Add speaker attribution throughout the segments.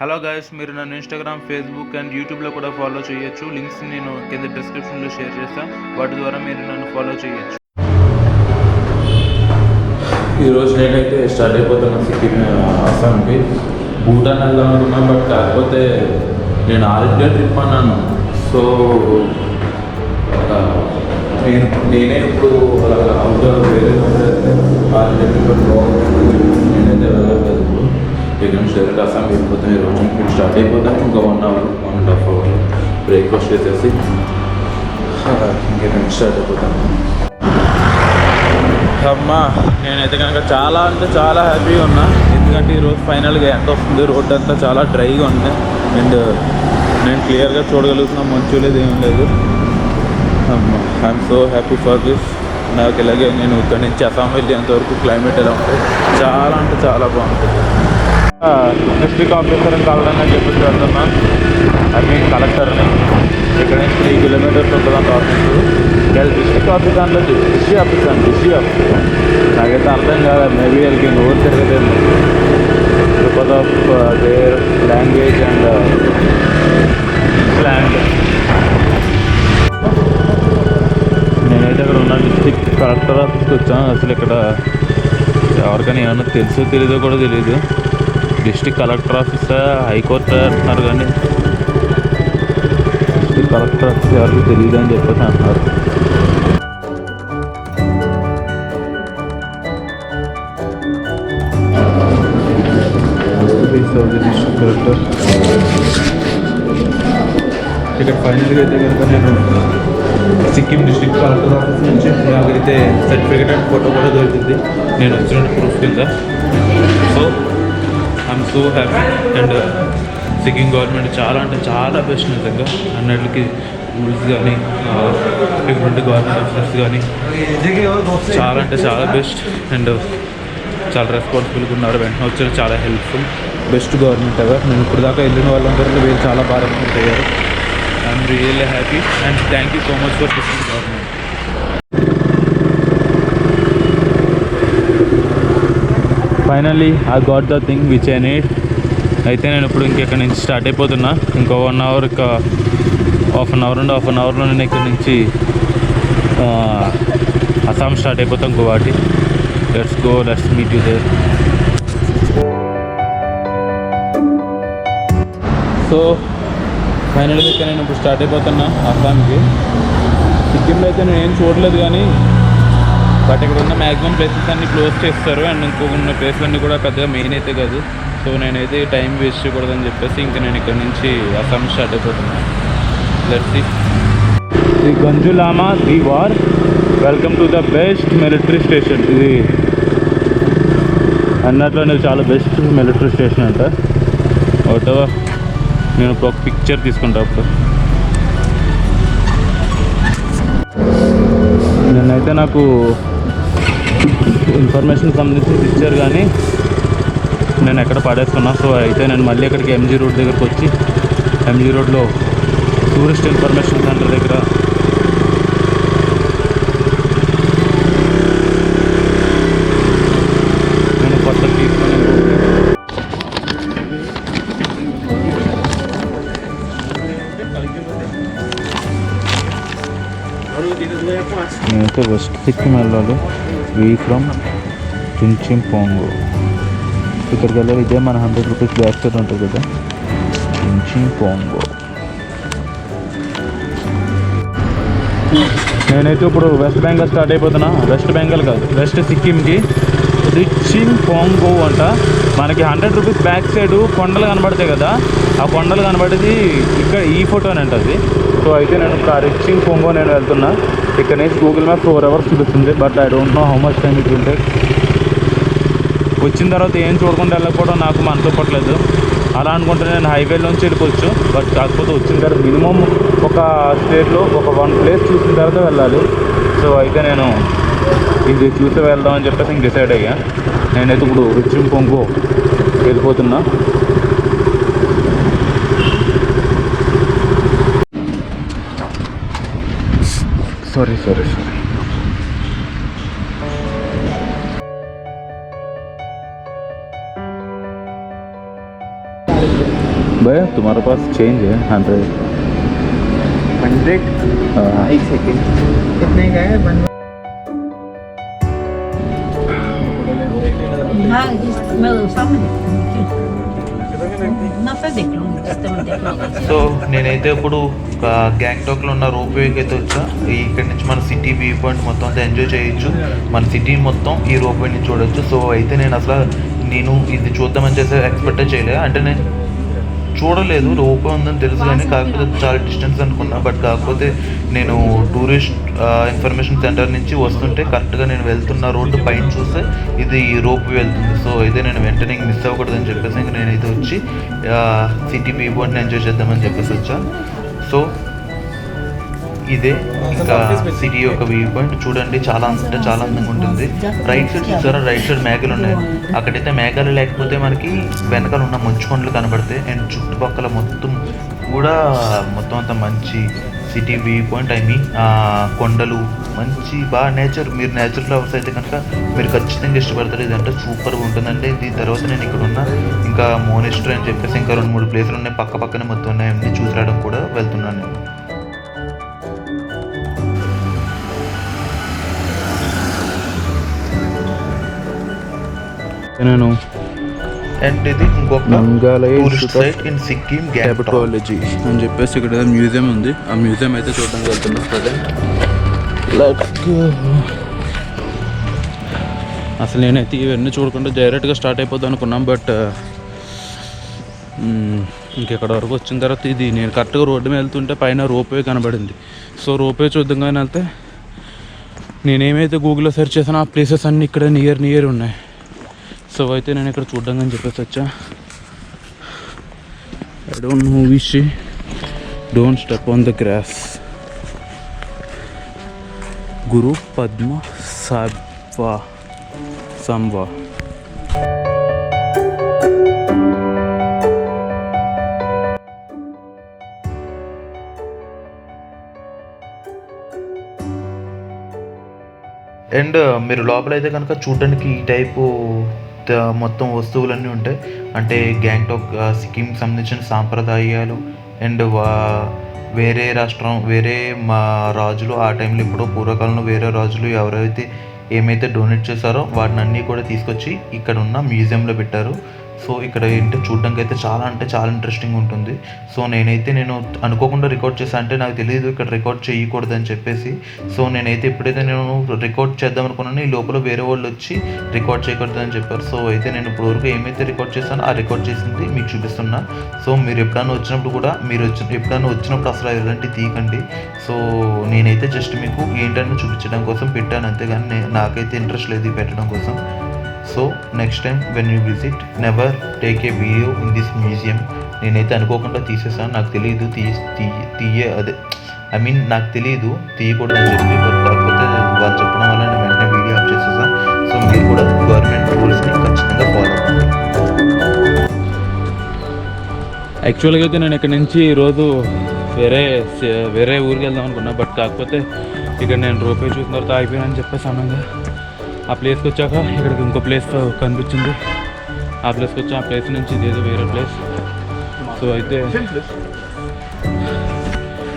Speaker 1: Hello guys, మీరు నన్ను Instagram, Facebook and యూట్యూబ్లో కూడా ఫాలో చేయొచ్చు. లింక్స్ నేను కింద డిస్క్రిప్షన్లో షేర్ చేస్తాను. వాటి ద్వారా మీరు నన్ను ఫాలో చేయొచ్చు.
Speaker 2: ఈరోజు నేనైతే స్టార్ట్ అయిపోతున్నా సిక్కిం అస్సాంకి. భూటాన్ వెళ్దాం అనుకున్నాను, బట్ కాకపోతే నేను ఆల్ ఇండియా ట్రిప్ అన్నాను. సో నేనే ఇప్పుడు అవుట్డోర్ వేరే ఆల్ ఇండియా ట్రిప్ నేనైతే వెళ్ళలేదు. ఇప్పుడు ఇక్కడ నుంచి డైరెక్ట్ అస్సాం వెళ్ళిపోతాను. ఈరోజు ఇప్పుడు స్టార్ట్ అయిపోతాను. ఇంకా 1 అవర్ 1.5 అవర్ బ్రేక్ఫాస్ట్ చేసేసి ఇంకేం స్టార్ట్ అయిపోతాను. అమ్మా, నేనైతే కనుక చాలా అంటే చాలా హ్యాపీగా ఉన్నా. ఎందుకంటే ఈరోజు ఫైనల్గా ఎంత వస్తుంది. రోడ్డు అంతా చాలా డ్రైగా ఉంది అండ్ నేను క్లియర్గా చూడగలుగుతున్నా. మంచు లేదు, ఏం లేదు. అమ్మా, I'm so happy for this. నాకు ఇలాగే నేను ఇక్కడ నుంచి అస్సాం వెళ్ళేంతవరకు క్లైమేట్ ఎలా ఉంటుంది, చాలా అంటే చాలా బాగుంటుంది. డిస్ట్రిక్ట్ ఆఫీసర్ని కలవాలని చెప్పేసి వెళ్తున్నా. కలెక్టర్ని. ఇక్కడ నుంచి 3 కిలోమీటర్స్ ఉంటుందంట ఆఫీసు. డిస్ట్రిక్ట్ ఆఫీస్ అంటే డిసి ఆఫీస్ అండి, డిసి ఆఫీస్. నాకైతే అర్థం కాదు. మేబీ వాళ్ళకి నోరు తిరగదేమో because of their language and slang. నేనైతే అక్కడ ఉన్న డిస్ట్రిక్ట్ కలెక్టర్ ఆఫీస్కి వచ్చాను. అసలు ఇక్కడ ఎవరికైనా ఏమన్నా తెలుసో తెలీదో కూడా తెలీదు. డిస్ట్రిక్ట్ కలెక్టర్ ఆఫీసా, హైకోర్టు అంటున్నారు, కానీ డిస్ట్రిక్ట్ కలెక్టర్ ఆఫీస్ ఎవరికి తెలియదు అని చెప్పేసి అంటున్నారు. డిస్ట్రిక్ట్ కలెక్టర్ ఇక్కడ ఫైనల్గా అయితే కనుక నేను సిక్కిం డిస్ట్రిక్ట్ కలెక్టర్ ఆఫీస్ నుంచి నాకైతే సర్టిఫికేట్ అండ్ ఫోటో కూడా దొరికింది నేను వచ్చిన ప్రూఫ్ కింద. So I'm so happy. And Sikkim government చాలా అంటే చాలా బెస్ట్. నిజంగా అన్నిటికి రూల్స్ కానీ డిఫరెంట్ గవర్నమెంట్ ఆఫీసర్స్ కానీ చాలా అంటే చాలా బెస్ట్. అండ్ చాలా రెస్పాన్సిబుల్గా ఉన్నారు. వెంటనే వచ్చారు, చాలా హెల్ప్ఫుల్. Best government ever. నేను ఇప్పుడు దాకా వెళ్ళిన వాళ్ళందరిలో వీళ్ళు చాలా బాగా రెస్పాన్స్ అయ్యారు. I'm really happy and thank you so much for Sikkim government. Finally I got the thing which I need. అయితే నేను ఇప్పుడు ఇంకెక్కడి నుంచి స్టార్ట్ అయిపోతున్నా. ఇంకో 1 అవర్, ఇంకా హాఫ్ అన్ అవర్లో నేను ఇక్కడి నుంచి అస్సాం స్టార్ట్ అయిపోతాం, Guwahati. Let's go, let's meet you there. So ఫైనల్గా ఇక్కడ నేను ఇప్పుడు స్టార్ట్ అయిపోతున్నా అస్సాంకి. సిక్కింలో అయితే నేను ఏం చూడలేదు, కానీ బట్ ఇక్కడ ఉన్న మ్యాక్సిమం ప్లేసెస్ అన్నీ క్లోజ్ చేస్తారు. అండ్ ఇంకొన్న ప్లేసెస్ అన్నీ కూడా పెద్దగా మెయిన్ అయితే కాదు. సో నేనైతే టైం వేస్ట్ చేయకూడదని చెప్పేసి ఇంకా నేను ఇక్కడ నుంచి అస్సాం స్టార్ట్ అయిపోతున్నాను. Let's see. ది గంజులామా the war, welcome to the best military station. ఇది అన్నట్లోనే చాలా బెస్ట్ మిలిటరీ స్టేషన్ అంట. ఒకటో నేను ఇప్పుడు ఒక పిక్చర్ తీసుకుంటా. అప్పుడు నేనైతే నాకు ఇన్ఫర్మేషన్ సంబంధించి ఇచ్చారు, కానీ నేను ఎక్కడ పడేస్తున్నా. సో అయితే నేను మళ్ళీ అక్కడికి ఎంజీ రోడ్ దగ్గరకు వచ్చి, ఎంజీ రోడ్లో టూరిస్ట్ ఇన్ఫర్మేషన్ సెంటర్ దగ్గర నేను కొత్త తీసుకొని నేనైతే వెస్ట్ సిక్కిం వెళ్ళాలి. వీ ఫ్రమ్ చించింపోంగు. ఇక్కడికి వెళ్ళాలి. ఇదే మన 100 రూపీస్ బ్యాక్ సైడ్ ఉంటుంది కదా, చించింపోంగు. నేనైతే ఇప్పుడు వెస్ట్ బెంగాల్ స్టార్ట్ అయిపోతున్నా. వెస్ట్ బెంగాల్ కాదు, వెస్ట్ సిక్కింకి చించింపోంగు అంట. మనకి 100 రూపీస్ బ్యాక్ సైడ్ కొండలు కనబడతాయి కదా, ఆ కొండలు కనబడేది ఇక్కడ ఈ ఫోటోనే ఉంటుంది. సో అయితే నేను ఇప్పుడు ఆ చించింపోంగు నేను వెళ్తున్నా. ఇక్కడ నుంచి గూగుల్ మ్యాప్ 4 అవర్స్ చూపిస్తుంది, but I don't know how much time it will take. వచ్చిన తర్వాత ఏం చూడకుండా వెళ్ళకపోవడం నాకు మనతో పట్టలేదు. అలా అనుకుంటే నేను హైవేలోంచి వెళ్ళిపోవచ్చు, బట్ కాకపోతే వచ్చిన తర్వాత మినిమం ఒక స్టేట్లో ఒక 1 ప్లేస్ చూసిన తర్వాత వెళ్ళాలి. సో అయితే నేను ఇది చూసి వెళ్దామని చెప్పేసి ఇంక డిసైడ్ అయ్యా. నేనైతే ఇప్పుడు చించింపోంగు వెళ్ళిపోతున్నా. సారీ. भैया तुम्हारे पास चेंज है 100?
Speaker 3: 100?
Speaker 2: हाँ।
Speaker 3: एक सेकेंड, कितने का है?
Speaker 4: हाँ, मैं सामने ना पे देख लूँगी, सिस्टम में देख लूँगी।
Speaker 1: సో నేనైతే ఇప్పుడు గ్యాంగ్టాక్లో ఉన్న రోప్వేకి అయితే వచ్చా. ఇక్కడ నుంచి మన సిటీ వ్యూ పాయింట్ మొత్తం అంతా ఎంజాయ్ చేయొచ్చు. మన సిటీ మొత్తం ఈ రోప్వే నుంచి చూడొచ్చు. సో అయితే నేను ఇది చూద్దామని చేసి ఎక్స్పెక్ట్ చేయలేదు. అంటే నేను చూడలేదు, రోప్వే ఉందని తెలుసు కానీ కాకపోతే చాలా డిస్టెన్స్ అనుకున్నా. బట్ కాకపోతే నేను టూరిస్ట్ ఇన్ఫర్మేషన్ సెంటర్ నుంచి వస్తుంటే కరెక్ట్గా నేను వెళ్తున్న రోడ్డు పైన చూస్తే ఇది రోప్వే వెళ్తుంది. సో అయితే నేను వెంటనే మిస్ అవ్వకూడదని చెప్పేసి ఇంక నేనైతే వచ్చి సిటీ వ్యూ పాయింట్ని ఎంజాయ్ చేద్దామని చెప్పేసి వచ్చా. సో ఇదే ఇంకా సిటీ యొక్క వ్యూ పాయింట్ చూడండి, చాలా అంటే చాలా అందంగా ఉంటుంది. రైట్ సైడ్ చూసారా, రైట్ సైడ్ మేఘాలు ఉన్నాయి. అక్కడైతే మేఘాలు లేకపోతే మనకి వెనకాల ఉన్న మంచు కొండలు కనబడతాయి. అండ్ చుట్టుపక్కల మొత్తం అంతా మంచి సిటీ వ్యూ పాయింట్. కొండలు మంచి బాగా నేచర్. మీరు నేచురల్ ఫ్లవర్స్ అయితే కనుక మీరు ఖచ్చితంగా ఇష్టపడతారు. ఇదంటే సూపర్గా ఉంటుందంటే. దీని తర్వాత నేను ఇక్కడ ఉన్న ఇంకా మోనెస్ట్రీ అని చెప్పేసి ఇంకా 2-3 ప్లేసులు ఉన్నాయి, పక్కనే మొత్తం ఉన్నాయి. అన్నీ చూసి రావడం కూడా వెళ్తున్నాను నేను.
Speaker 2: నేను
Speaker 1: అండ్ ఇది ఇంకొక టూరిస్ట్ సైట్ ఇన్ సిక్కిం
Speaker 2: క్యాపిటాలజీ అని చెప్పేసి ఇక్కడ మ్యూజియం ఉంది. ఆ మ్యూజియం అయితే చూడడానికి వెళ్తున్నాం ప్రజెంట్. అసలు నేనైతే ఇవన్నీ చూడకుండా డైరెక్ట్గా స్టార్ట్ అయిపోద్దాం అనుకున్నాం. బట్ ఇంకెక్కడ వరకు వచ్చిన తర్వాత ఇది నేను కరెక్ట్గా రోడ్డు మీద వెళ్తుంటే పైన రోప్వే కనబడింది. సో రోప్వే చూద్దాం కానీ వెళ్తే నేనేమైతే గూగుల్లో సెర్చ్ చేసానో ఆ ప్లేసెస్ అన్నీ ఇక్కడ నియర్ ఉన్నాయి. సో అయితే నేను ఇక్కడ చూద్దాం అని చెప్పేసి వచ్చా. I don't know wish don't step on the grass. Guru Padma Sambhava.
Speaker 1: And మీరు లోపల అయితే కనుక చూడడానికి ఈ టైపు మొత్తం వస్తువులన్నీ ఉంటాయి. అంటే గ్యాంగ్టాక్ సిక్కింకి సంబంధించిన సాంప్రదాయాలు అండ్ వేరే రాష్ట్రం మా రాజులు ఆ టైంలో ఎప్పుడో పూర్వకాలంలో వేరే రాజులు ఎవరైతే ఏమైతే డొనేట్ చేశారో వాటిని అన్నీ కూడా తీసుకొచ్చి ఇక్కడ ఉన్న మ్యూజియంలో పెట్టారు. సో ఇక్కడ ఏంటంటే చూడడానికి అయితే చాలా అంటే చాలా ఇంట్రెస్టింగ్ ఉంటుంది. సో నేను అనుకోకుండా రికార్డ్ చేశాను. అంటే నాకు తెలియదు ఇక్కడ రికార్డ్ చేయకూడదు అని చెప్పేసి. సో నేనైతే ఎప్పుడైతే నేను రికార్డ్ చేద్దాం అనుకున్నాను ఈ లోపల వేరే వాళ్ళు వచ్చి రికార్డ్ చేయకూడదు అని చెప్పారు. సో అయితే నేను ఇప్పటివరకు ఏమైతే రికార్డ్ చేశానో ఆ రికార్డ్ చేసింది మీకు చూపిస్తున్నా. సో మీరు ఎప్పుడైనా వచ్చినప్పుడు కూడా అసలు ఎలాంటి తీయకండి. సో నేనైతే జస్ట్ మీకు ఏంటని చూపించడం కోసం పెట్టాను అంతేగాని నాకైతే ఇంట్రెస్ట్ లేదు పెట్టడం కోసం. So next time when you visit never take a video in this museum. నేనైతే అనుకోకుండా తీసేసాను. నాకు తెలియదు నాకు తెలియదు తీయకూడదు అని చెప్పి. బట్ కాకపోతే వాళ్ళు చెప్పడం వల్ల నేను వెంటనే వీడియో ఆఫ్ చేసేసాను. సో మీరు కూడా గవర్నమెంట్ రూల్స్ని ఖచ్చితంగా ఫాలో అవ్వండి.
Speaker 2: యాక్చువల్గా అయితే నేను ఇక్కడ నుంచి ఈరోజు వేరే ఊరికి వెళ్దాం అనుకున్నా. బట్ కాకపోతే ఇక్కడ నేను రోపే చూసిన తర్వాత ఆగిపోయానని చెప్పేసి అన్నాగా ఆ ప్లేస్కి వచ్చాక ఇక్కడికి ఇంకో ప్లేస్ కనిపించింది. ఆ ప్లేస్కి వచ్చి ఆ ప్లేస్ నుంచి ఇదేదో వేరే ప్లేస్. సో అయితే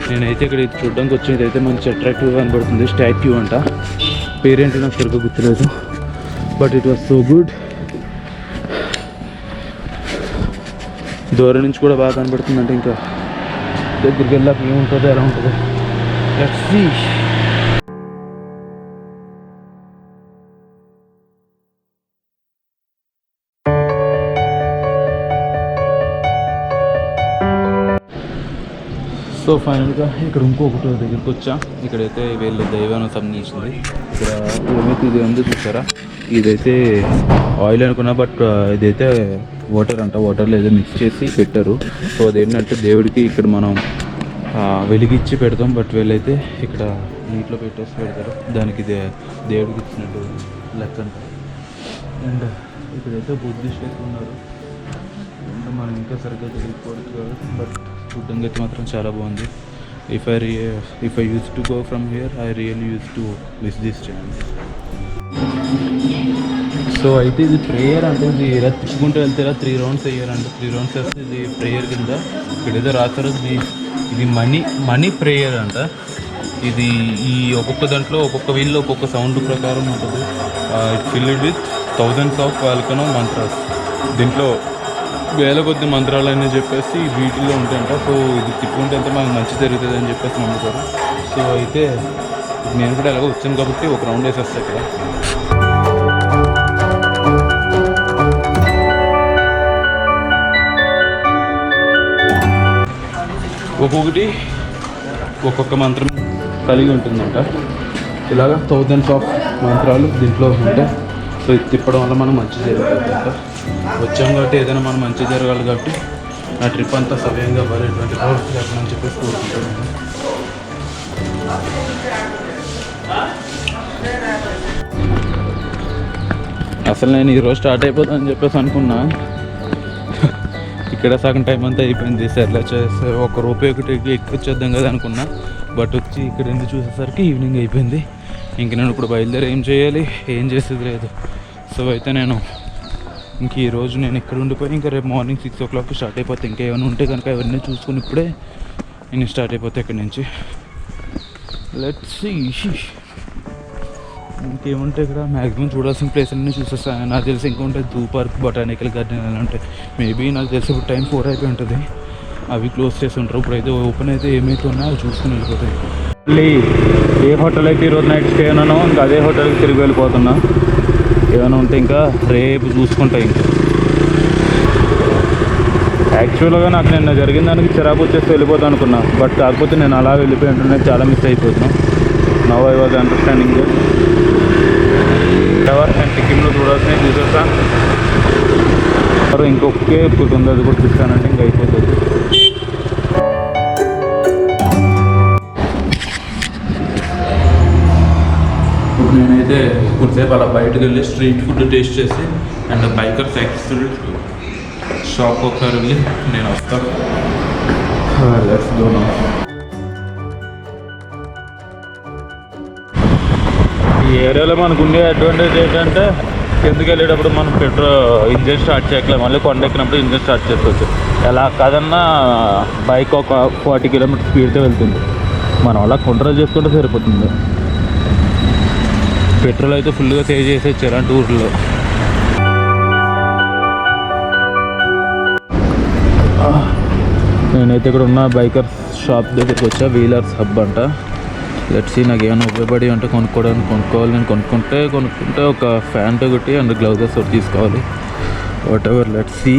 Speaker 2: నేనైతే ఇక్కడ చూడడానికి వచ్చేది అయితే మంచి అట్రాక్టివ్గా కనబడుతుంది. స్టాట్యూ అంట, పేరేంటి నాకు సరిగ్గా గుర్తులేదు. But it was so good. దూరం నుంచి కూడా బాగా కనబడుతుంది. అంటే ఇంకా దగ్గరికి వెళ్ళాక ఏముంటుందో ఎలా ఉంటుందో లెట్స్ సీ. సో ఫైనల్గా ఇక్కడ ఇంకొకటి దగ్గరికి వచ్చా. ఇక్కడైతే వీళ్ళు దైవానికి సంబంధించింది. ఇక్కడ ఏమైతే ఇది ఉందో చూసారా, ఇదైతే ఆయిల్ అనుకున్నా బట్ ఇదైతే వాటర్ అంట. వాటర్లో ఏదో మిక్స్ చేసి పెట్టారు. సో అదేంటంటే దేవుడికి ఇక్కడ మనం వెలిగించి పెడతాం. బట్ వీళ్ళైతే ఇక్కడ నీటిలో పెట్టేసి పెడతారు. దానికి దేవుడికి ఇచ్చినట్టు లెక్క అంట. అండ్ ఇక్కడైతే బుద్ధిస్ట్ అయితే ఉన్నారు. అంటే మనం ఇంకా సరిగ్గా తెలియకపోవచ్చు కాదు. బట్ చూడడానికి అయితే మాత్రం చాలా బాగుంది. If I use to go from here I really use to visit this chance. So so అయితే ఇది ప్రేయర్ అంటే ఇది ఇలా తిప్పుకుంటూ వెళ్తే ఇలా 3 రౌండ్స్ వేయాలంటే 3 రౌండ్స్ వేస్తే ఇది ప్రేయర్ కింద ఇక్కడ ఏదో రాస్తారు. ఇది మనీ ప్రేయర్ అంట. ఇది ఈ ఒక్కొక్క దాంట్లో ఒక్కొక్క వీల్లో ఒక్కొక్క సౌండ్ ప్రకారం ఉంటుంది. It filled with thousands of volcano mantras. దీంట్లో వేల కొద్ది మంత్రాలు అని చెప్పేసి వీటిల్లో ఉంటాయంట. సో ఇది తిప్పుకుంటే వెళ్తే మనకు మంచి జరుగుతుంది అని చెప్పేసి నమ్ముతారు. సో అయితే నేను కూడా ఎలాగో వచ్చాను కాబట్టి ఒక రౌండ్ వేసేస్తా ఇక్కడ. ఒక్కొక్కటి ఒక్కొక్క మంత్రం కలిగి ఉంటుందంట. ఇలాగ థౌజండ్స్ ఆఫ్ మంత్రాలు దీంట్లో ఉంటాయి. సో ఇది తిప్పడం వల్ల మనం మంచి జరుగుతుందంట. వచ్చాం కాబట్టి ఏదైనా మనం మంచి జరగాలి కాబట్టి నా ట్రిప్ అంతా సవ్యంగా ఎటువంటి ప్రాబ్లమ్స్ లేకుండా చెప్పేసి కోరుకుంటాను నేను. అసలు నేను ఈరోజు స్టార్ట్ అయిపోతానని చెప్పేసి అనుకున్నా. ఇక్కడ సగం టైం అంతా అయిపోయింది. సర్లే చేస్తే ₹1 ఒకటి ఎక్కొచ్చేద్దాం కదా అనుకున్నా. బట్ వచ్చి ఇక్కడ నుండి చూసేసరికి ఈవినింగ్ అయిపోయింది. ఇంక నేను ఇప్పుడు బయలుదేరి ఏం చేయాలి, ఏం చేసేది లేదు. సో అయితే నేను ఈరోజు నేను ఇక్కడ ఉండిపోయి ఇంకా రేపు మార్నింగ్ 6 o'clock స్టార్ట్ అయిపోతే ఇంకేమైనా ఉంటే కనుక అవన్నీ చూసుకుని ఇప్పుడే నేను స్టార్ట్ అయిపోతే ఇక్కడి నుంచి. లెట్స్ సీ ఇంకేముంటే ఇక్కడ మ్యాక్సిమం చూడాల్సిన ప్లేస్ అన్నీ చూసేస్తాను. నాకు తెలిసి ఇంకా ఉంటాయి జూ పార్క్, బొటానికల్ గార్డెన్ అలా ఉంటాయి. మేబీ నాకు తెలిసి ఇప్పుడు టైం 4 అయిపోయి ఉంటుంది. అవి క్లోజ్ చేసి ఉంటారు. ఇప్పుడు అయితే ఓపెన్ అయితే ఏమైతే ఉన్నాయో అవి చూసుకుని వెళ్ళిపోతాయి. మళ్ళీ ఏ హోటల్ అయితే ఈరోజు నైట్ స్టే ఉన్నానో ఇంకా అదే హోటల్కి తిరిగి వెళ్ళిపోతున్నా. ఏమైనా ఉంటే ఇంకా రేపు చూసుకుంటా. ఇంకా యాక్చువల్గా నాకు నిన్న జరిగిన దానికి చిరాకు వచ్చేసి వెళ్ళిపోతాను అనుకున్నా. బట్ కాకపోతే నేను అలా వెళ్ళిపోయి ఉంటున్నా, చాలా మిస్ అయిపోతున్నాను. నౌ ఐ వాజ్ అండర్స్టాండింగ్ ఎవరు నేను సిక్కింలో చూడాల్సినవి చూసేస్తా. ఇంకొకే ఒకటి ఉంది, అది కూడా చూస్తానంటే ఇంకా అయిపోతుంది. ఇప్పుడు నేనైతే కొద్దిసేపు అలా బయటకు వెళ్ళి స్ట్రీట్ ఫుడ్ టేస్ట్ చేసి అండ్ బైకర్స్ ఎక్స్పీరియన్స్ షాప్ ఒకసారి వెళ్ళి నేను వస్తాను. Let's go now. ఈ ఏరియాలో మనకు ఉండే అడ్వాంటేజ్ ఏంటంటే కిందకి వెళ్ళేటప్పుడు మనం ఇంజిన్ స్టార్ట్ చేయట్లేదు. మళ్ళీ కొండ ఎక్కినప్పుడు ఇంజిన్ స్టార్ట్ చేసుకోవచ్చు. ఎలా కాదన్నా బైక్ ఒక 40 kilometers స్పీడ్తో వెళ్తుంది. మనం అలా కంట్రోల్ చేసుకుంటే సరిపోతుంది. పెట్రోల్ అయితే ఫుల్గా సేవ్ చేసి వచ్చారు అంటే ఊర్లో. నేనైతే ఇక్కడ ఉన్న బైకర్స్ షాప్ దగ్గరికి వచ్చా. వీలర్స్ హబ్ అంట. లెట్స్ నాకు ఏమైనా ఉపయోగపడి అంటే కొనుక్కోవాలి. నేను కొనుక్కుంటే ఒక ఫ్యాంట్ ఒకటి అండ్ గ్లౌజెస్ ఒకటి తీసుకోవాలి. Whatever let's see.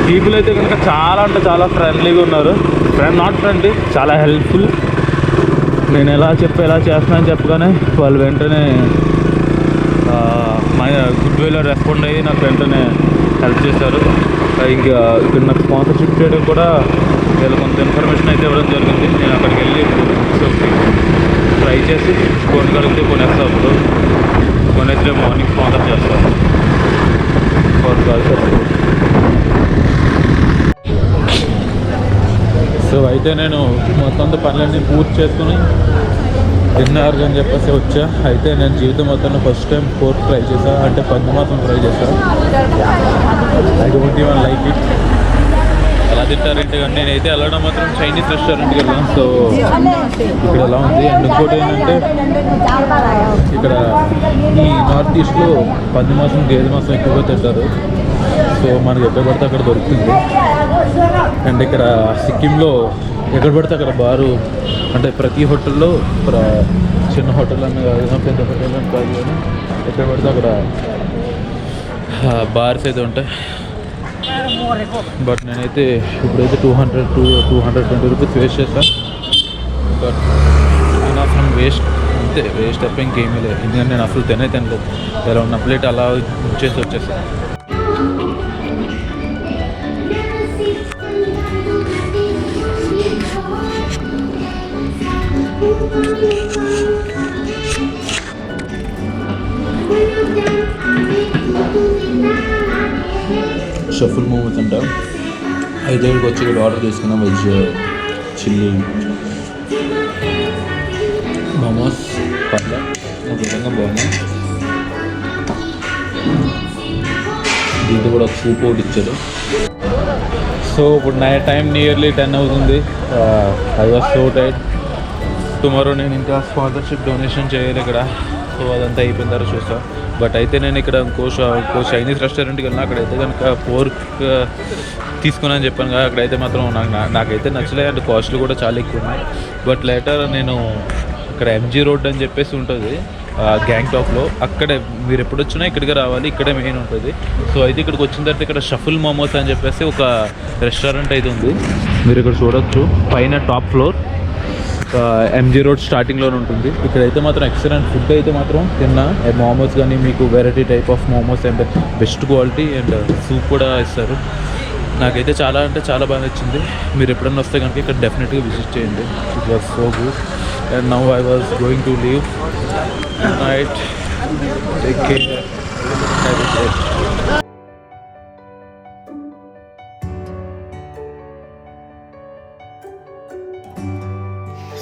Speaker 2: People అయితే కనుక చాలా అంటే చాలా ఫ్రెండ్లీగా ఉన్నారు. నాట్ ఫ్రెండ్లీ, చాలా హెల్ప్ఫుల్. నేను ఎలా చేస్తున్నానని చెప్పగానే వాళ్ళు వెంటనే గుడ్ వేలో రెస్పాండ్ అయ్యి నాకు వెంటనే హెల్ప్ చేశారు. ఇంకా ఇక్కడ నాకు స్పాన్సర్షిప్ చేయడం కూడా వీళ్ళు కొంత ఇన్ఫర్మేషన్ అయితే ఇవ్వడం జరిగింది. నేను అక్కడికి వెళ్ళి ట్రై చేసి కొనగలిగితే కొనేస్తాను. అప్పుడు కొనేస్తే మార్నింగ్ స్పాన్సర్ చేస్తాను. సో అయితే నేను మొత్తం పనులన్నీ పూర్తి చేసుకుని డిన్నర్ అని చెప్పేసి వచ్చా. అయితే నేను జీవితం మొత్తంలో ఫస్ట్ టైం పోర్క్ ట్రై చేశాను, అంటే పంది మాత్రం ట్రై చేశాను. I don't even like it. ఎలా తింటారంటే కానీ నేనైతే వెళ్ళడం మాత్రం చైనీస్ రెస్టారెంట్కి వెళ్ళాను. సో ఇక్కడ ఎలా ఉంది. అండ్ ఇంకోటి ఏంటంటే ఇక్కడ ఈ నార్త్ ఈస్ట్లో పంది మాసం, గేదె మాసం ఎక్కువగా తింటారు. సో మనకి ఎక్కడ పడితే అక్కడ దొరుకుతుంది. అండ్ ఇక్కడ సిక్కింలో ఎక్కడ పడితే అక్కడ బారు, అంటే ప్రతి హోటల్లో చిన్న హోటల్ అని కాదు, పెద్ద హోటల్ అని కాదు, కానీ ఎక్కడ పడితే అక్కడ బార్స్ అయితే ఉంటాయి. బట్ నేనైతే ఇప్పుడైతే 220 రూపీస్ వేస్ట్ చేస్తాను. బట్ అనవసరం వేస్ట్, అంతే వేస్ట్ తప్ప ఇంకేమీ లేదు. ఎందుకంటే నేను అసలు తినలేదు. ఎలా ఉన్న ప్లేట్ అలా వచ్చేసాను. షఫుల్ మూవీస్ అంట. అయితే ఇక్కడికి వచ్చి ఇక్కడ ఆర్డర్ తీసుకున్నాం. వెజ్ చిల్లీ మోమోస్ పర్లేదు ఒక విధంగా బాగుంది. దీంతో కూడా ఒక సూప్ ఒకటి ఇచ్చారు. సో ఇప్పుడు నైట్ టైం నియర్లీ 10 అవుతుంది. I was so tired. Tomorrow నేను ఇంకా స్పాన్సర్షిప్ డొనేషన్ చేయాలి ఇక్కడ. సో అదంతా అయిపోయిన తర్వాత చూస్తా. బట్ అయితే నేను ఇక్కడ ఇంకో చైనీస్ రెస్టారెంట్కి వెళ్ళినా అక్కడైతే కనుక పోర్క్ తీసుకున్నాను చెప్పాను కదా, అక్కడైతే మాత్రం నాకైతే నచ్చలేదు. అండ్ కాస్ట్లు కూడా చాలా ఎక్కువ ఉన్నాయి. బట్ లేటర్ నేను ఇక్కడ ఎంజీ రోడ్ అని చెప్పేసి ఉంటుంది గ్యాంగ్టాక్లో, అక్కడే మీరు ఎప్పుడు వచ్చినా ఇక్కడికి రావాలి, ఇక్కడే మెయిన్ ఉంటుంది. సో అయితే ఇక్కడికి వచ్చిన తర్వాత ఇక్కడ షఫుల్ మోమోస్ అని చెప్పేసి ఒక రెస్టారెంట్ అయితే ఉంది. మీరు ఇక్కడ చూడొచ్చు పైన టాప్ ఫ్లోర్ ఎంజీ రోడ్ స్టార్టింగ్లోనే ఉంటుంది. ఇక్కడైతే మాత్రం ఎక్సలెంట్ ఫుడ్ అయితే మాత్రం తిన్నా. మోమోస్ కానీ మీకు variety type of momos and best quality and soup కూడా ఇస్తారు. నాకైతే చాలా అంటే చాలా బాగా నచ్చింది. మీరు ఎప్పుడన్నా వస్తే కనుక ఇక్కడ డెఫినెట్గా విజిట్ చేయండి. It was so good. And now I was going to leave. Night take care.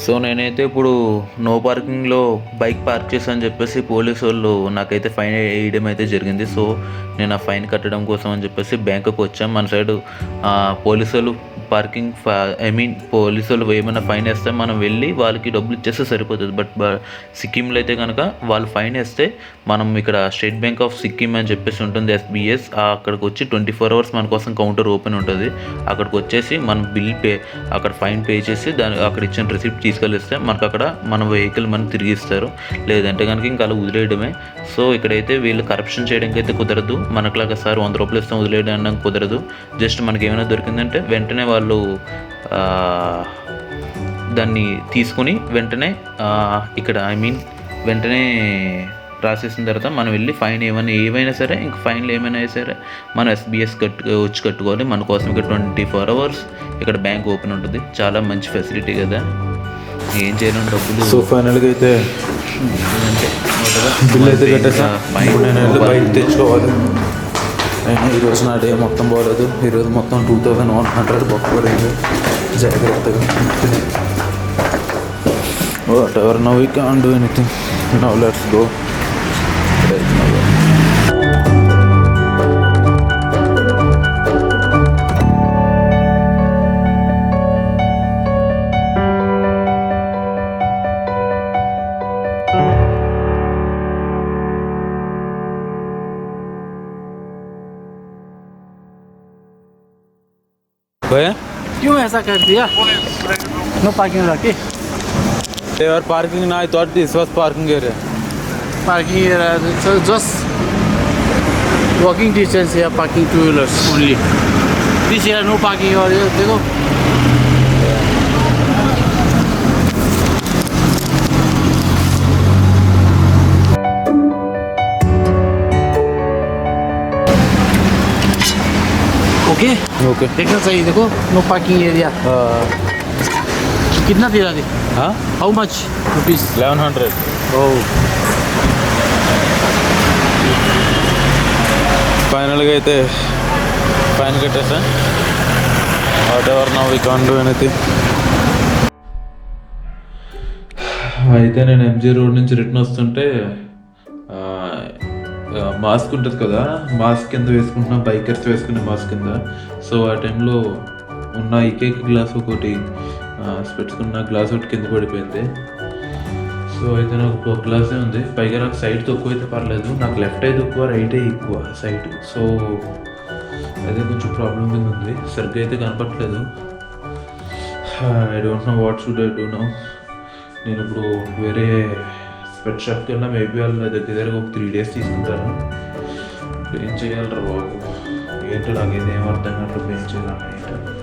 Speaker 1: So నేనైతే ఇప్పుడు నో పార్కింగ్లో బైక్ పార్క్ చేశాను చెప్పేసి పోలీసు వాళ్ళు నాకైతే ఫైన్ వేయడం అయితే జరిగింది. సో నేను ఆ ఫైన్ కట్టడం కోసం అని చెప్పేసి బ్యాంకుకి వచ్చాను. మన సైడు పోలీసు వాళ్ళు పార్కింగ్ పోలీసు వాళ్ళు ఏమైనా ఫైన్ వేస్తే మనం వెళ్ళి వాళ్ళకి డబ్బులు ఇచ్చేస్తే సరిపోతుంది. బట్ సిక్కింలో అయితే కనుక వాళ్ళు ఫైన్ వేస్తే మనం ఇక్కడ స్టేట్ బ్యాంక్ ఆఫ్ సిక్కిం అని చెప్పేసి ఉంటుంది SBS, అక్కడికి వచ్చి 24 hours మన కోసం కౌంటర్ ఓపెన్ ఉంటుంది. అక్కడికి వచ్చేసి మనం బిల్ అక్కడ ఫైన్ పే చేసి అక్కడ ఇచ్చిన రిసిప్ట్ తీసుకెళ్ళిస్తే మనకు అక్కడ మన వెహికల్ మనం తిరిగి ఇస్తారు. లేదంటే కనుక ఇంకా అలా వదిలేయడమే. సో ఇక్కడైతే వీళ్ళు కరప్షన్ చేయడానికి అయితే కుదరదు. మనకులాగా సార్ 100 రూపాయలు ఇస్తాం వదిలేయడానికి కుదరదు. జస్ట్ మనకి ఏమైనా దొరికిందంటే వెంటనే వాళ్ళు దాన్ని తీసుకుని వెంటనే ఇక్కడ వెంటనే రాసేసిన తర్వాత మనం వెళ్ళి ఫైన్ ఏమైనా సరే ఇంక ఫైన్లు ఏమైనా సరే మనం SBS వచ్చి కట్టుకోవాలి. మన కోసం ఇక్కడ 24 hours ఇక్కడ బ్యాంక్ ఓపెన్ ఉంటుంది. చాలా మంచి ఫెసిలిటీ కదా, ఏం చేయలేం డబ్బులు.
Speaker 2: సో ఫైనల్గా అయితే బిల్ అయితే కట్టేసా. నేను బైక్ తెచ్చుకోవాలి. అయినా ఈరోజు నా డే మొత్తం బాగలేదు. ఈరోజు మొత్తం 2100 బొక్క పడింది. జాగ్రత్తగా what ever now we can't do anything. Now let's go. भैया
Speaker 3: क्यों ऐसा कर दिया? नो पार्किंग रखी.
Speaker 2: they are parking now. I thought this was parking area.
Speaker 3: Parking area, so just walking distance here. Parking 2-wheelers only. This here no parking area. देखो. Okay
Speaker 2: Okay.
Speaker 3: देखना सही देखो. No parking area. कितना दे रहा थे?
Speaker 2: हाँ,
Speaker 3: हाउ मच रुपीस?
Speaker 2: 1100.
Speaker 3: ओह
Speaker 2: ఫైనల్గా అయితే ఫైన్ కట్టేసా. Whatever now we can't do anything. అయితే నేను MG రోడ్ నుంచి రిటర్న్ వస్తుంటే మాస్క్ ఉంటుంది కదా, మాస్క్ కింద వేసుకుంటున్నా, బైకర్స్ వేసుకునే మాస్క్ కింద. సో ఆ టైంలో ఉన్న ఏకైక గ్లాస్ ఒకటి పెట్టుకున్న గ్లాస్ ఒకటి కింద పడిపోయింది. సో అయితే నాకు ఒక గ్లాసే ఉంది. పైగా నాకు సైడ్ తక్కువ అయితే పర్లేదు, నాకు లెఫ్ట్ అయితే ఎక్కువ, రైట్ ఎక్కువ సైడ్. సో అదే కొంచెం ప్రాబ్లం కింద ఉంది. సరిగ్గా అయితే కనపట్లేదు. I don't know what should I do now. నేను ఇప్పుడు వేరే స్పెట్ షాప్కి వెళ్ళినా మేబీ వాళ్ళు దగ్గర ఒక 3 days తీసుకుంటారు. ఏం చేయాలరా బాబు, ఏంటో నాకైతే ఏం అర్థం కావట్లేదు ఏం చేయాలన్నా ఏంటో.